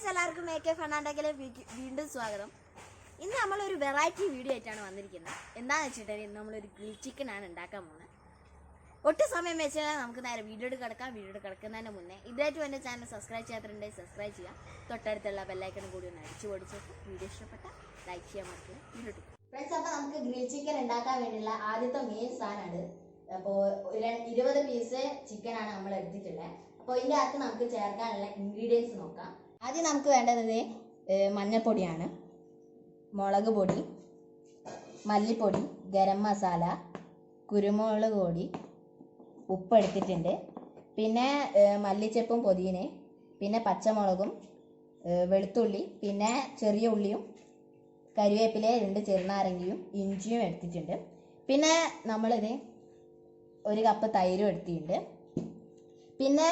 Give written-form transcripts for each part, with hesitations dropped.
Guys, എല്ലാവർക്കും AK ഫണ്ണാണ്ടക്കിലെ വീണ്ടും സ്വാഗതം. ഇന്ന് നമ്മളൊരു വെറൈറ്റി വീഡിയോ ആയിട്ടാണ് വന്നിരിക്കുന്നത്. എന്താണെന്ന് വെച്ചിട്ടുണ്ടെങ്കിൽ നമ്മളൊരു ഗ്രിൽ ചിക്കൻ ആണ് ഉണ്ടാക്കാൻ പോകുന്നത്. ഒട്ടും സമയം വെച്ചാൽ നമുക്ക് നേരെ വീഡിയോയിൽ കിടക്കാം. വീഡിയോയിൽ കിടക്കുന്നതിന് മുന്നേ ഇതായിട്ടും എൻ്റെ ചാനൽ സബ്സ്ക്രൈബ് ചെയ്യാത്തിട്ടുണ്ടെങ്കിൽ സബ്സ്ക്രൈബ് ചെയ്യാം. തൊട്ടടുത്തുള്ള ബെല്ലൈക്കനും കൂടി ഒന്ന് അടിച്ചു പൊടിച്ചിട്ട് വീഡിയോ ഇഷ്ടപ്പെട്ട ലൈക്ക് ചെയ്യാൻ മറക്കുക. വീഡിയോ ഫ്രണ്ട്സ്, അപ്പോൾ നമുക്ക് ഗ്രിൽ ചിക്കൻ ഉണ്ടാക്കാൻ വേണ്ടിയുള്ള ആദ്യത്തെ മെയിൻ സാധനമാണ്. അപ്പോൾ 20 പീസ് ചിക്കനാണ് നമ്മൾ എടുത്തിട്ടുള്ളത്. അപ്പോൾ ഇതിൻ്റെ അകത്ത് നമുക്ക് ചേർക്കാനുള്ള ഇൻഗ്രീഡിയൻസ് നോക്കാം. ആദ്യം നമുക്ക് വേണ്ടത് മഞ്ഞൾപ്പൊടിയാണ്, മുളക് പൊടി, മല്ലിപ്പൊടി, ഗരം മസാല, കുരുമുളക് പൊടി, ഉപ്പ് എടുത്തിട്ടുണ്ട്. പിന്നെ മല്ലിച്ചപ്പും പുതിനയും, പിന്നെ പച്ചമുളകും, വെളുത്തുള്ളി, പിന്നെ ചെറിയ ഉള്ളിയും, കരിവേപ്പില, 2 ചെറുനാരങ്ങയും ഇഞ്ചിയും എടുത്തിട്ടുണ്ട്. പിന്നെ നമ്മളിത് 1 കപ്പ് തൈരും എടുത്തിട്ടുണ്ട്. പിന്നെ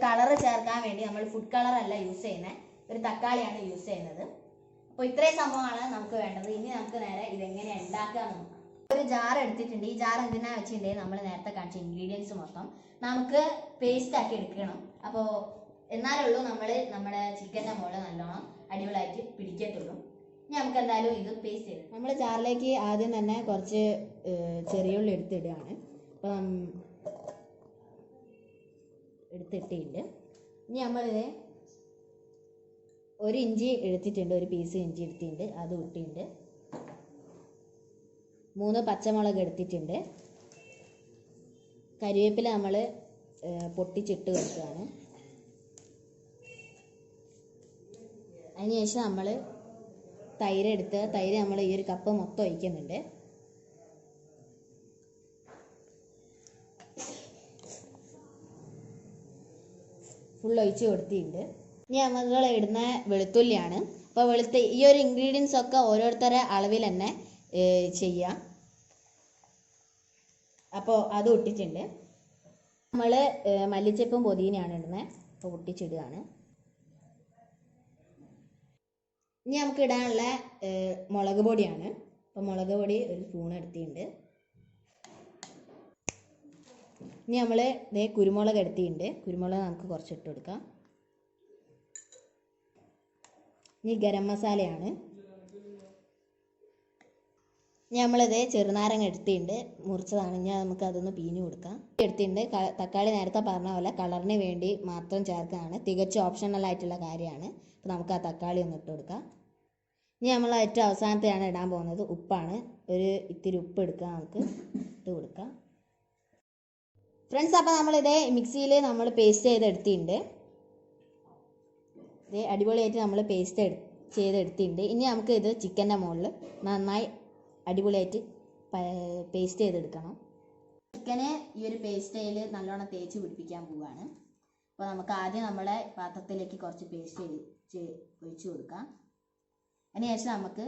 കളറ് ചേർക്കാൻ വേണ്ടി നമ്മൾ ഫുഡ് കളർ അല്ല യൂസ് ചെയ്യുന്നത്, ഒരു തക്കാളിയാണ് യൂസ് ചെയ്യുന്നത്. അപ്പോൾ ഇത്രയും സംഭവമാണ് നമുക്ക് വേണ്ടത്. ഇനി നമുക്ക് നേരെ ഇതെങ്ങനെ ഉണ്ടാക്കാന്ന് നോക്കാം. ഒരു ജാർ എടുത്തിട്ടുണ്ട്. ഈ ജാർ എന്തിനാ വെച്ചിട്ടുണ്ടെങ്കിൽ നമ്മൾ നേരത്തെ കാണിച്ച ഇൻഗ്രീഡിയൻസ് മൊത്തം നമുക്ക് പേസ്റ്റ് ആക്കി എടുക്കണം. അപ്പോൾ എന്നാലുള്ളൂ നമ്മുടെ ചിക്കൻ്റെ മുകളിൽ നല്ലോണം അടിപൊളിയായിട്ട് പിടിക്കത്തുള്ളൂ. ഇനി നമുക്ക് എന്തായാലും ഇത് പേസ്റ്റ് ചെയ്ത് നമ്മൾ ജാറിലേക്ക് ആദ്യം തന്നെ കുറച്ച് ചെറിയ ഉള്ളി എടുത്തിടുകയാണ്. അപ്പം എടുത്തിട്ടുണ്ട്. ഇനി നമ്മളിത് 1 ഇഞ്ചി എടുത്തിട്ടുണ്ട്, 1 പീസ് ഇഞ്ചി എടുത്തിട്ടുണ്ട്, അത് ഇട്ടിട്ടുണ്ട്. 3 പച്ചമുളക് എടുത്തിട്ടുണ്ട്. കരിവേപ്പില നമ്മൾ പൊട്ടിച്ചിട്ട് വെക്കുകയാണ്. അതിനുശേഷം നമ്മൾ തൈര് നമ്മൾ ഈ 1 കപ്പ് മൊത്തം ഒഴിക്കുന്നുണ്ട്. ഫുൾ ഒഴിച്ച് കൊടുത്തിട്ടുണ്ട്. ഇനി നമ്മൾ ഇടുന്ന വെളുത്തുള്ളിയാണ്. അപ്പോൾ ഈ ഒരു ഇൻഗ്രീഡിയൻസ് ഒക്കെ ഓരോരുത്തരുടെ അളവിൽ തന്നെ ചെയ്യാം. അപ്പോൾ അത് ഇട്ടിട്ടുണ്ട്. നമ്മൾ മല്ലിച്ചപ്പും പുതിനയാണ് ഇടുന്നത്. അപ്പോൾ പൊട്ടിച്ചിടുകയാണ്. ഇനി നമുക്ക് ഇടാനുള്ള മുളക് പൊടിയാണ്. അപ്പോൾ മുളക് പൊടി 1 സ്പൂൺ എടുത്തിട്ടുണ്ട്. ഇനി നമ്മൾ കുരുമുളക് എടുത്തിട്ടുണ്ട്. കുരുമുളക് നമുക്ക് കുറച്ച് ഇട്ട് കൊടുക്കാം. ഇനി ഗരം മസാലയാണ്. ഇനി നമ്മളിത് ചെറുനാരങ്ങ എടുത്തിട്ടുണ്ട്, മുറിച്ചതാണ്. ഇനി നമുക്ക് അതൊന്ന് പിഴിഞ്ഞ് കൊടുക്കാം. എടുത്തിട്ടുണ്ട്. തക്കാളി നേരത്തെ പറഞ്ഞ പോലെ കളറിന് വേണ്ടി മാത്രം ചേർക്കുകയാണ്, തികച്ചും ഓപ്ഷണൽ ആയിട്ടുള്ള കാര്യമാണ്. അപ്പോൾ നമുക്ക് ആ തക്കാളി ഒന്ന് ഇട്ട് കൊടുക്കാം. ഇനി നമ്മൾ ഏറ്റവും അവസാനത്തെയാണ് ഇടാൻ പോകുന്നത്, ഉപ്പാണ്. ഇത്തിരി ഉപ്പ് എടുക്കുക, നമുക്ക് ഇട്ട് കൊടുക്കാം. ഫ്രണ്ട്സ്, അപ്പോൾ നമ്മളിത് മിക്സിയിൽ നമ്മൾ പേസ്റ്റ് ചെയ്തെടുത്തിട്ടുണ്ട്. ഇത് അടിപൊളിയായിട്ട് നമ്മൾ പേസ്റ്റ് ചെയ്തെടുത്തിട്ടുണ്ട്. ഇനി നമുക്ക് ഇത് ചിക്കൻ്റെ മുകളിൽ നന്നായി അടിപൊളിയായിട്ട് പേസ്റ്റ് ചെയ്തെടുക്കണം. ചിക്കന് ഈ ഒരു പേസ്റ്റയിൽ നല്ലോണം തേച്ച് പിടിപ്പിക്കാൻ പോവുകയാണ്. അപ്പോൾ നമുക്ക് ആദ്യം നമ്മുടെ പാത്രത്തിലേക്ക് കുറച്ച് പേസ്റ്റ് ഒഴിച്ച് കൊടുക്കാം. അതിനുശേഷം നമുക്ക്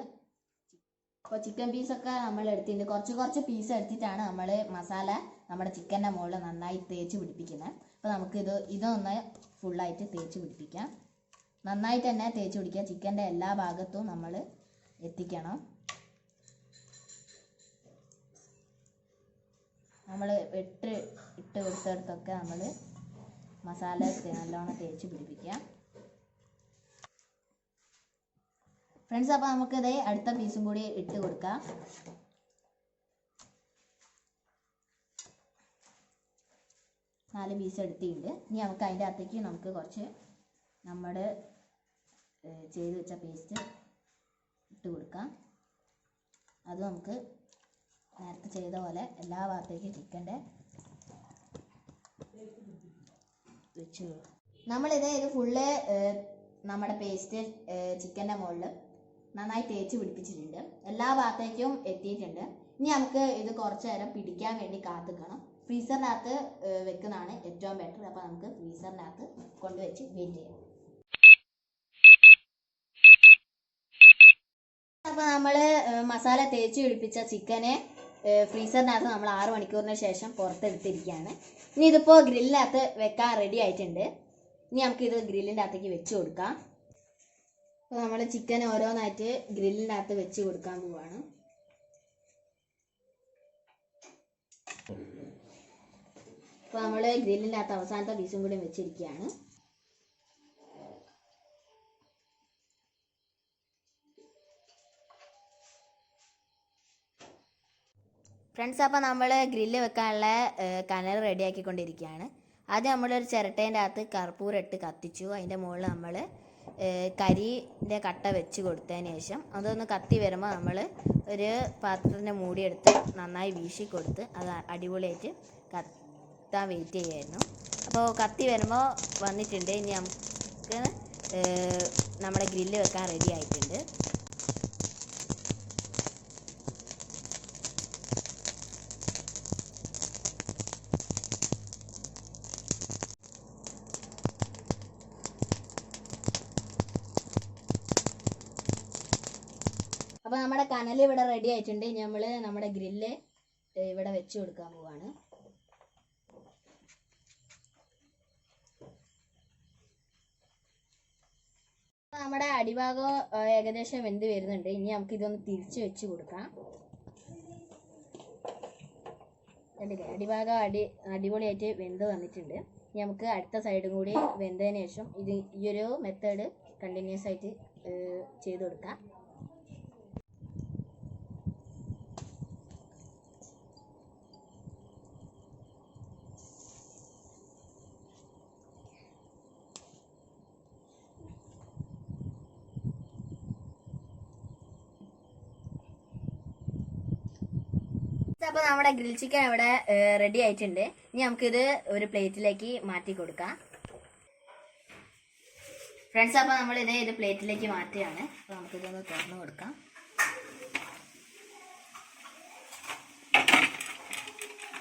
ഇപ്പോൾ ചിക്കൻ പീസൊക്കെ നമ്മൾ എടുത്തിട്ടുണ്ട്. കുറച്ച് പീസ് എടുത്തിട്ടാണ് നമ്മൾ മസാല നമ്മുടെ ചിക്കൻ്റെ മുകളിൽ നന്നായി തേച്ച് പിടിപ്പിക്കുന്നത്. അപ്പോൾ നമുക്ക് ഇതൊന്ന് ഫുള്ളായിട്ട് തേച്ച് പിടിപ്പിക്കാം. നന്നായിട്ട് തന്നെ തേച്ച് പിടിക്കുക. ചിക്കൻ്റെ എല്ലാ ഭാഗത്തും നമ്മൾ എത്തിക്കണം. നമ്മൾ ഇട്ട് കൊടുത്തടുത്തൊക്കെ നമ്മൾ മസാല നല്ലോണം തേച്ച് പിടിപ്പിക്കാം. ഫ്രണ്ട്സ്, അപ്പോൾ നമുക്കിത് അടുത്ത പീസും കൂടി ഇട്ട് കൊടുക്കാം. നാല് പീസ് എടുത്തിട്ടുണ്ട്. ഇനി നമുക്ക് അതിൻ്റെ അകത്തേക്ക് നമുക്ക് കുറച്ച് നമ്മുടെ ചെയ്ത് വെച്ച പേസ്റ്റ് ഇട്ട് കൊടുക്കാം. അത് നമുക്ക് നേരത്തെ ചെയ്ത പോലെ എല്ലാ ഭാഗത്തേക്കും ചിക്കൻ്റെ വെച്ച് നമ്മളിത് ഫുള്ള് നമ്മുടെ പേസ്റ്റ് ചിക്കൻ്റെ മുകളിൽ നന്നായി തേച്ച് പിടിപ്പിച്ചിട്ടുണ്ട്. എല്ലാ ഭാഗത്തേക്കും എത്തിയിട്ടുണ്ട്. ഇനി നമുക്ക് ഇത് കുറച്ച് നേരം പിടിക്കാൻ വേണ്ടി കാത്തിക്കണം. ഫ്രീസറിനകത്ത് വെക്കുന്നതാണ് ഏറ്റവും ബെറ്റർ. അപ്പോൾ നമുക്ക് ഫ്രീസറിനകത്ത് കൊണ്ടുവച്ച് വെയിറ്റ് ചെയ്യാം. അപ്പോൾ നമ്മൾ മസാല തേച്ച് പിടിപ്പിച്ച ചിക്കനെ ഫ്രീസറിനകത്ത് നമ്മൾ 6 മണിക്കൂറിന് ശേഷം പുറത്തെടുത്തിരിക്കുകയാണ്. ഇനി ഇതിപ്പോൾ ഗ്രില്ലിനകത്ത് വെക്കാൻ റെഡി ആയിട്ടുണ്ട്. ഇനി നമുക്കിത് ഗ്രില്ലിൻ്റെ അകത്തേക്ക് വെച്ച് കൊടുക്കാം. അപ്പോൾ നമ്മൾ ചിക്കൻ ഓരോന്നായിട്ട് ഗ്രില്ലിൻ്റെ അകത്ത് വെച്ച് കൊടുക്കാൻ പോവുകയാണ്. അപ്പോൾ നമ്മൾ ഗ്രില്ലിൻ്റെ അകത്ത് അവസാനത്തെ പീസും കൂടി വെച്ചിരിക്കുകയാണ്. ഫ്രണ്ട്സ്, അപ്പോൾ നമ്മൾ ഗ്രില്ല് വെക്കാനുള്ള കനൽ റെഡിയാക്കിക്കൊണ്ടിരിക്കുകയാണ്. ആദ്യം നമ്മളൊരു ചിരട്ടേൻ്റെ അകത്ത് കർപ്പൂരം ഇട്ട് കത്തിച്ചു. അതിൻ്റെ മുകളിൽ നമ്മൾ കരിൻ്റെ കട്ട വെച്ച് കൊടുത്തതിന് ശേഷം അതൊന്ന് കത്തി വരുമ്പോൾ നമ്മൾ ഒരു പാത്രത്തിൻ്റെ മൂടിയെടുത്ത് നന്നായി വീശി കൊടുത്ത് അത് അടിപൊളിയായിട്ട് കത്താൻ വെയിറ്റ് ചെയ്യായിരുന്നു. അപ്പോൾ കത്തി വരുമ്പോൾ വന്നിട്ടുണ്ട്. ഇനി നമുക്ക് നമ്മുടെ ഗ്രില്ല് വെക്കാൻ റെഡി ആയിട്ടുണ്ട്. അപ്പോൾ നമ്മുടെ കനൽ ഇവിടെ റെഡി ആയിട്ടുണ്ട്. ഇനി നമ്മൾ നമ്മുടെ ഗ്രില്ല് ഇവിടെ വെച്ച് കൊടുക്കാൻ പോവാണ്. നമ്മുടെ അടിഭാഗം ഏകദേശം വെന്ത് വരുന്നുണ്ട്. ഇനി നമുക്ക് ഇതൊന്ന് തിരിച്ച് വെച്ച് കൊടുക്കാം. അടിഭാഗം അടിപൊളിയായിട്ട് വെന്ത് വന്നിട്ടുണ്ട്. ഇനി നമുക്ക് അടുത്ത സൈഡും കൂടി വെന്തതിന് ശേഷം ഈ ഒരു മെത്തേഡ് കണ്ടിന്യൂസ് ആയിട്ട് ചെയ്ത് കൊടുക്കാം. അപ്പോൾ നമ്മുടെ ഗ്രിൽ ചിക്കൻ ഇവിടെ റെഡി ആയിട്ടുണ്ട്. ഇനി നമുക്കിത് ഒരു പ്ലേറ്റിലേക്ക് മാറ്റി കൊടുക്കാം. ഫ്രണ്ട്സ്, അപ്പോൾ നമ്മൾ ഇത് പ്ലേറ്റിലേക്ക് മാറ്റുകയാണ്. അപ്പോൾ നമുക്കിതൊന്ന് തുറന്ന് കൊടുക്കാം.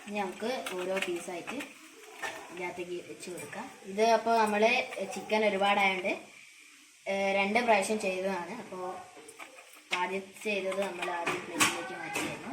ഇനി നമുക്ക് ഓരോ പീസായിട്ട് ഇതിനകത്തേക്ക് വെച്ച് കൊടുക്കാം. ഇത് അപ്പോൾ നമ്മൾ ചിക്കൻ ഒരുപാടായതുകൊണ്ട് 2 പ്രാവശ്യം ചെയ്തതാണ്. അപ്പോൾ ആദ്യം ചെയ്തത് നമ്മൾ ആദ്യം പ്ലേറ്റിലേക്ക് മാറ്റിയായിരുന്നു.